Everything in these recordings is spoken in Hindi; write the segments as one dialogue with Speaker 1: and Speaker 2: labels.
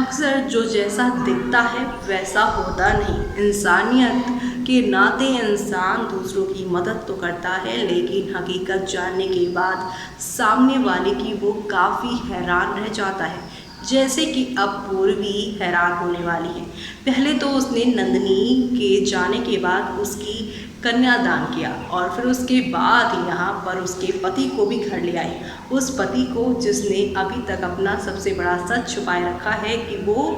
Speaker 1: अक्सर जो जैसा दिखता है वैसा होता नहीं। इंसानियत के नाते इंसान दूसरों की मदद तो करता है, लेकिन हकीकत जानने के बाद सामने वाले की वो काफ़ी हैरान रह जाता है। जैसे कि अब पूर्वी हैरान होने वाली है। पहले तो उसने नंदिनी के जाने के बाद उसकी कन्यादान किया और फिर उसके बाद यहाँ पर उसके पति को भी घर ले आई। उस पति को जिसने अभी तक अपना सबसे बड़ा सच छुपाए रखा है कि वो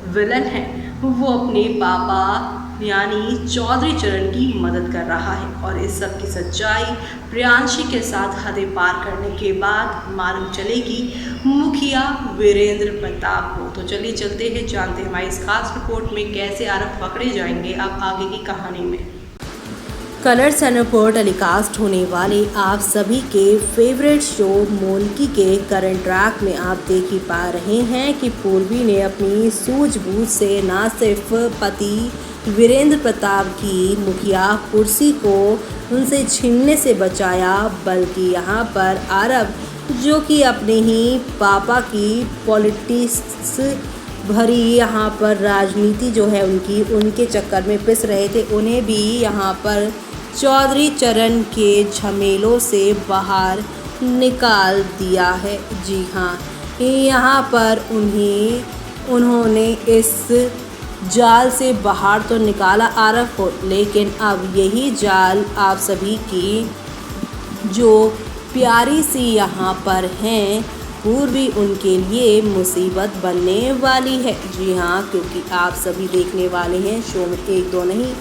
Speaker 1: विलन है, वो अपने पापा यानी चौधरी चरण की मदद कर रहा है। और इस सब की सच्चाई प्रियांशी के साथ हदें पार करने के बाद मालूम चलेगी मुखिया वीरेंद्र प्रताप को। तो चलिए चलते हैं, जानते हैं हमारी इस खास रिपोर्ट में कैसे आरोप पकड़े जाएंगे अब आगे की कहानी में।
Speaker 2: कलर्स एंड रिपोर्ट टेलीकास्ट होने वाले आप सभी के फेवरेट शो मोनकी के करंट ट्रैक में आप देख ही पा रहे हैं कि पूर्वी ने अपनी सूझबूझ से न सिर्फ पति वीरेंद्र प्रताप की मुखिया कुर्सी को उनसे छीनने से बचाया, बल्कि यहाँ पर आरव जो कि अपने ही पापा की पॉलिटिक्स भरी यहाँ पर राजनीति जो है उनके चक्कर में पिस रहे थे, उन्हें भी यहाँ पर चौधरी चरण के झमेलों से बाहर निकाल दिया है। जी हाँ, यहाँ पर उन्होंने इस जाल से बाहर तो निकाला आरव को, लेकिन अब यही जाल आप सभी की जो प्यारी सी यहाँ पर हैं पूर्वी, उनके लिए मुसीबत बनने वाली है। जी हाँ, क्योंकि आप सभी देखने वाले हैं शो में एक दो नहीं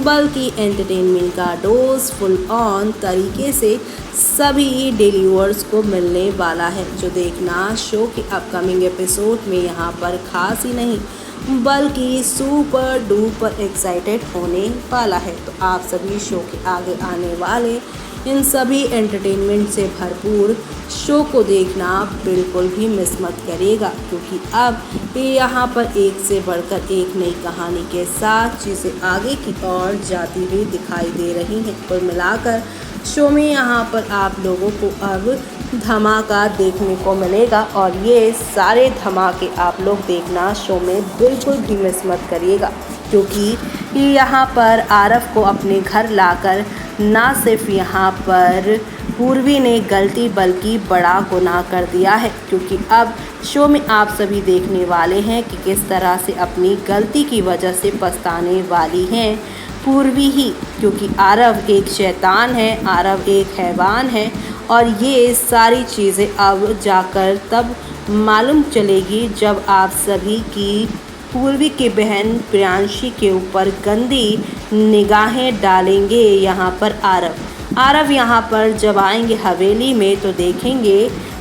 Speaker 2: बल्कि एंटरटेनमेंट का डोज फुल ऑन तरीके से सभी डिलीवर्स को मिलने वाला है, जो देखना शो के अपकमिंग एपिसोड में यहाँ पर खास ही नहीं बल्कि सुपर डुपर एक्साइटेड होने वाला है। तो आप सभी शो के आगे आने वाले इन सभी एंटरटेनमेंट से भरपूर शो को देखना बिल्कुल भी मिस मत करिएगा, क्योंकि अब यहाँ पर एक से बढ़कर एक नई कहानी के साथ चीज़ें आगे की ओर जाती हुई दिखाई दे रही हैं। कुल मिलाकर शो में यहाँ पर आप लोगों को अब धमाका देखने को मिलेगा और ये सारे धमाके आप लोग देखना शो में बिल्कुल भी मिस मत करिएगा, क्योंकि यहाँ पर आरव को अपने घर लाकर ना सिर्फ यहाँ पर पूर्वी ने गलती बल्कि बड़ा गुनाह कर दिया है, क्योंकि अब शो में आप सभी देखने वाले हैं कि किस तरह से अपनी गलती की वजह से पछताने वाली हैं पूर्वी ही, क्योंकि आरव एक शैतान है, आरव एक हैवान है और ये सारी चीज़ें अब जाकर तब मालूम चलेगी जब आप सभी की पूर्वी की बहन प्रियांशी के ऊपर गंदी निगाहें डालेंगे यहाँ पर आरव यहाँ पर जब आएंगे हवेली में तो देखेंगे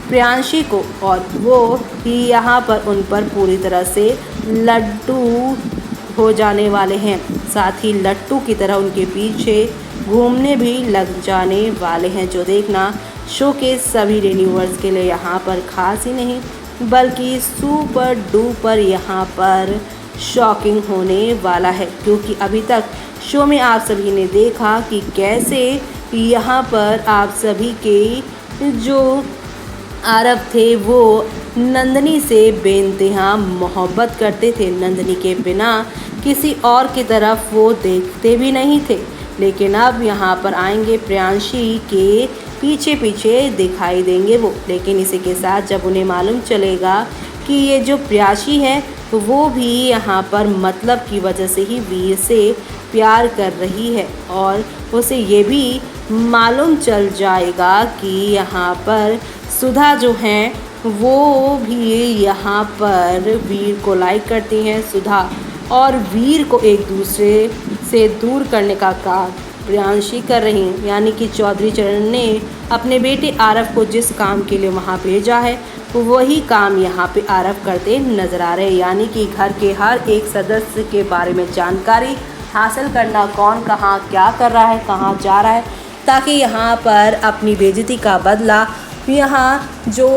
Speaker 2: प्रियांशी को और वो ही यहाँ पर उन पर पूरी तरह से लड्डू हो जाने वाले हैं, साथ ही लट्टू की तरह उनके पीछे घूमने भी लग जाने वाले हैं, जो देखना शो के सभी रिव्यूअर्स के लिए यहाँ पर खास ही नहीं बल्कि सुपर डुपर यहाँ पर शॉकिंग होने वाला है, क्योंकि अभी तक शो में आप सभी ने देखा कि कैसे यहाँ पर आप सभी के जो आरव थे वो नंदिनी से बेइंतहा मोहब्बत करते थे, नंदिनी के बिना किसी और की तरफ वो देखते भी नहीं थे, लेकिन अब यहाँ पर आएंगे प्रियांशी के पीछे पीछे दिखाई देंगे वो। लेकिन इसी के साथ जब उन्हें मालूम चलेगा कि ये जो प्रियांशी है वो भी यहाँ पर मतलब की वजह से ही वीर से प्यार कर रही है और उसे ये भी मालूम चल जाएगा कि यहाँ पर सुधा जो हैं वो भी यहाँ पर वीर को लाइक करती हैं। सुधा और वीर को एक दूसरे से दूर करने का काम प्रियांशी कर रही हैं, यानी कि चौधरी चरण ने अपने बेटे आरव को जिस काम के लिए वहाँ भेजा है वही काम यहाँ पे आरव करते नजर आ रहे हैं, यानी कि घर के हर एक सदस्य के बारे में जानकारी हासिल करना, कौन कहाँ क्या कर रहा है, कहाँ जा रहा है, ताकि यहाँ पर अपनी बेइज्जती का बदला यहाँ जो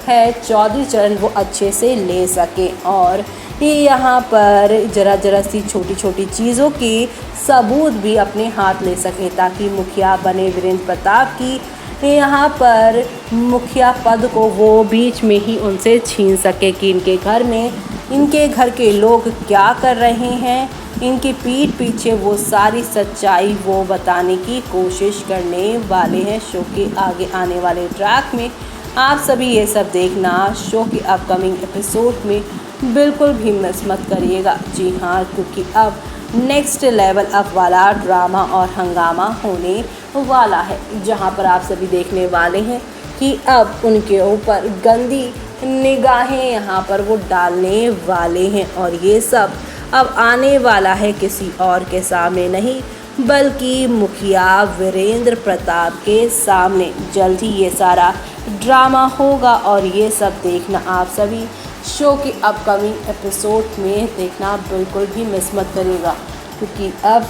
Speaker 2: है चौधरी चरण वो अच्छे से ले सके और ये यहाँ पर ज़रा सी छोटी छोटी चीज़ों की सबूत भी अपने हाथ ले सकें, ताकि मुखिया बने वीरेंद्र प्रताप की यहाँ पर मुखिया पद को वो बीच में ही उनसे छीन सके कि इनके घर में इनके घर के लोग क्या कर रहे हैं, इनकी पीठ पीछे वो सारी सच्चाई वो बताने की कोशिश करने वाले हैं शो के आगे आने वाले ट्रैक में। आप सभी ये सब देखना शो के अपकमिंग एपिसोड में बिल्कुल भी मिस मत करिएगा। जी हाँ, क्योंकि अब नेक्स्ट लेवल अप वाला ड्रामा और हंगामा होने वाला है, जहाँ पर आप सभी देखने वाले हैं कि अब उनके ऊपर गंदी निगाहें यहाँ पर वो डालने वाले हैं। और ये सब अब आने वाला है किसी और के सामने नहीं, बल्कि मुखिया वीरेंद्र प्रताप के सामने। जल्द ही ये सारा ड्रामा होगा और ये सब देखना आप सभी शो के अपकमिंग एपिसोड में देखना बिल्कुल भी मिस मत करिएगा, क्योंकि अब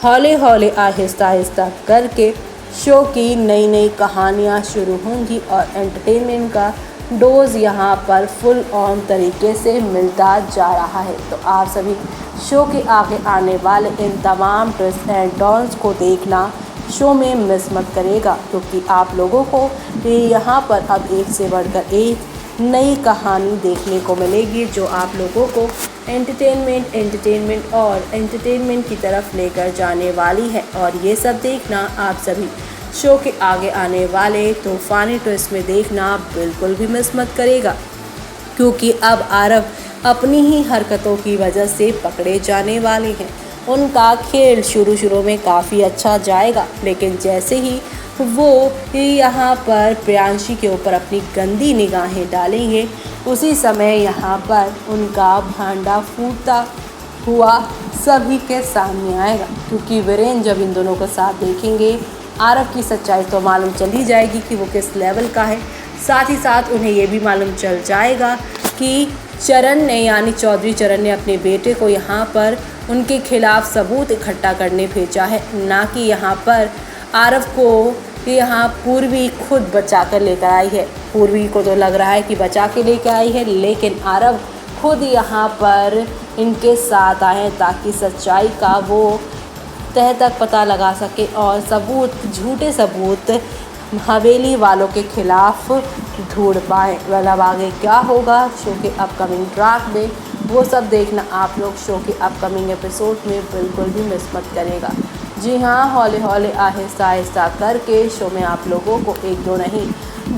Speaker 2: हौले हौले आहिस्ता आहिस्ता करके शो की नई नई कहानियाँ शुरू होंगी और एंटरटेनमेंट का डोज यहाँ पर फुल ऑन तरीके से मिलता जा रहा है। तो आप सभी शो के आगे आने वाले इन तमाम ट्विस्ट एंड टर्न्स को देखना शो में मिस मत करेगा, क्योंकि आप लोगों को यहाँ पर अब एक से बढ़कर एक नई कहानी देखने को मिलेगी, जो आप लोगों को एंटरटेनमेंट की तरफ लेकर जाने वाली है। और ये सब देखना आप सभी शो के आगे आने वाले तूफानी ट्विस्ट में देखना बिल्कुल भी मिस मत करेगा, क्योंकि अब आरव अपनी ही हरकतों की वजह से पकड़े जाने वाले हैं। उनका खेल शुरू में काफ़ी अच्छा जाएगा, लेकिन जैसे ही वो यहाँ पर प्रियांशी के ऊपर अपनी गंदी निगाहें डालेंगे, उसी समय यहाँ पर उनका भांडा फूटता हुआ सभी के सामने आएगा। क्योंकि वीरेंद्र जब इन दोनों का साथ देखेंगे, आरव की सच्चाई तो मालूम चल ही जाएगी कि वो किस लेवल का है। साथ ही साथ उन्हें ये भी मालूम चल जाएगा कि चरण ने यानी चौधरी चरण ने अपने बेटे को यहाँ पर उनके खिलाफ सबूत इकट्ठा करने भेजा है, ना कि यहाँ पर आरव को यहाँ पूर्वी खुद बचा कर लेकर आई है। पूर्वी को तो लग रहा है कि बचा के लेकर आई है, लेकिन आरव खुद यहाँ पर इनके साथ आए हैं ताकि सच्चाई का वो तह तक पता लगा सके और झूठे सबूत हवेली वालों के खिलाफ ढूंढ पाए। मतलब आगे क्या होगा शो के अपकमिंग ट्रैक में, वो सब देखना आप लोग शो के अपकमिंग एपिसोड में बिल्कुल भी मिस मत करेगा। जी हाँ, हौले हौले आहिस्ता आहिस्ता करके शो में आप लोगों को एक दो नहीं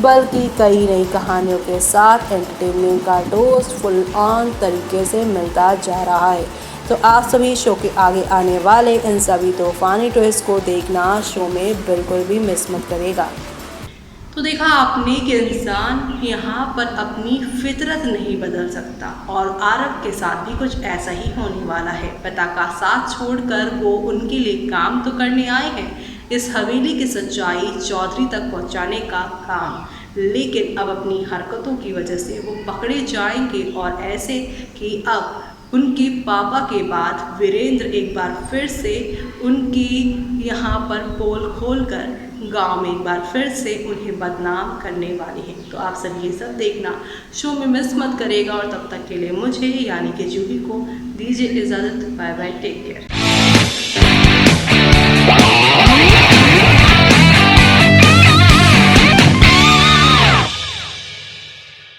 Speaker 2: बल्कि कई नई कहानियों के साथ एंटरटेनमेंट का डोज फुल ऑन तरीके से मिलता जा रहा है। तो आप सभी शो के आगे आने वाले इन सभी तूफानी ट्विस्ट को देखना शो में बिल्कुल भी मिस मत करेगा।
Speaker 1: तो देखा आपने कि इंसान यहाँ पर अपनी फितरत नहीं बदल सकता, और आरव के साथ भी कुछ ऐसा ही होने वाला है। पिता का साथ छोड़कर वो उनके लिए काम तो करने आए हैं, इस हवेली की सच्चाई चौधरी तक पहुँचाने का काम, लेकिन अब अपनी हरकतों की वजह से वो पकड़े जाएंगे। और ऐसे कि अब उनके पापा के बाद वीरेंद्र एक बार फिर से उनकी यहाँ पर पोल खोलकर गांव में एक बार फिर से उन्हें बदनाम करने वाली है। तो आप सभी ये सब देखना शो में मिस मत करेगा। और तब तक के लिए मुझे यानी कि जूही को दीजिए इजाज़त। Bye bye, take care.